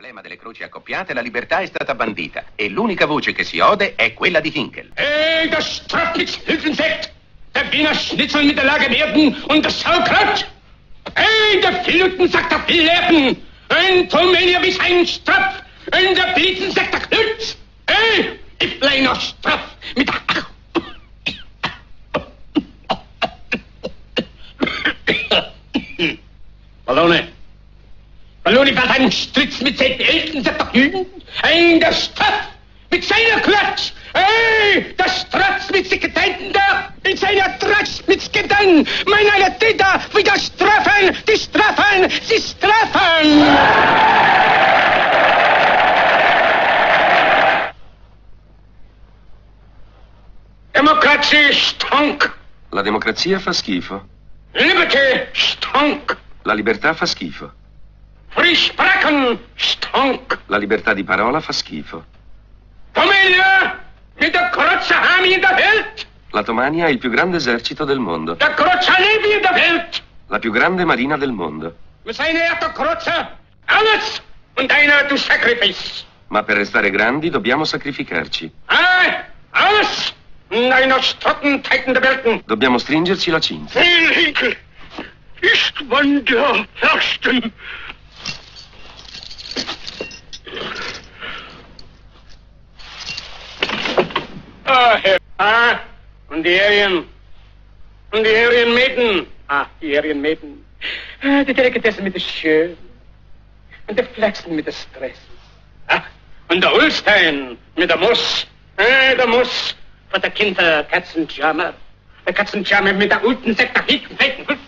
l'emblema delle croci accoppiate, la libertà è stata bandita e l'unica voce che si ode è quella di Hinkel. Das Strafnitzhilfensekt, der Wiener Schnitzel mit der Lage Werden und das Sauerkraut. Der Filtensack der Filllerpen, ein Tomelier wie sein Strapf, der Blitzensack der Knütz. Ich blei noch straff mit der... Ballone war ein Stritz mit seinen Eltern, sagt Hüden. Der Straff mit seiner Klatsch. Das Strotz mit Sekretäten da. In seiner Tratsch mit Skedan. Meine Täter wieder straffen. Die straffen, sie straffen. Democratie stonk. La democrazia fa schifo. Liberty stonk. La libertà fa schifo. Free sprachen stonk. La libertà di parola fa schifo. Familie mit der großen Armee in der Welt. La Tomania è il più grande esercito del mondo. Der große Navy in der Welt. La più grande marina del mondo. Wir seien der große alles und einer to sacrifice. Ma per restare grandi dobbiamo sacrificarci. Alles und einer Strotten Titan der Welten. Dobbiamo stringerci la cinta. Hinkel ist man der Fürsten. Und die Arien. Und die Arienmäden. Die Arienmäden. Die Delikatessen mit der Schön. Und der Flachsen mit der Stress. Und der Ulstein mit der Muss. Der Muss von der Kinder Katzenjammer. Der Katzenjammer mit der Ultensäck, der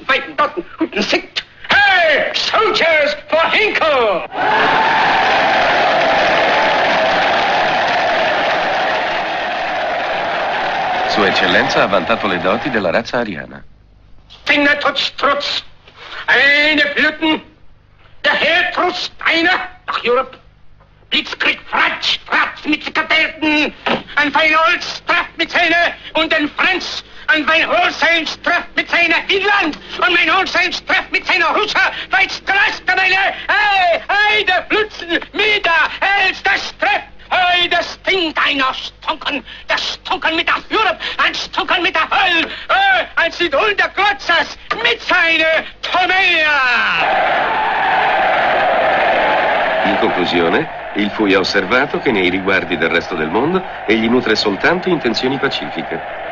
Feiten, Dotten, Ultensekt. Hey, Soldiers for Hinkel! Sua Eccellenza ha vantato le doti della razza ariana. Stinger trotz, eine Blüten, der Herr trotz einer nach Europe. Blitzkrieg, Fratsch mit Kadetten, ein Feinholzstraff mit seiner und ein Franz, ein Feinholzstraff mit seiner Finnland und mein Holzstraff mit seiner Russer, weil's Graskamelle, der Blitzen, Mieder, das Straff. Das Ding deiner Stonken, das Stonken mit der Europe, ein Stonken mit der Höll, als Idol der Glotzers mit seiner Tomea. In conclusione, il Fui ha osservato che nei riguardi del resto del mondo egli nutre soltanto intenzioni pacifiche.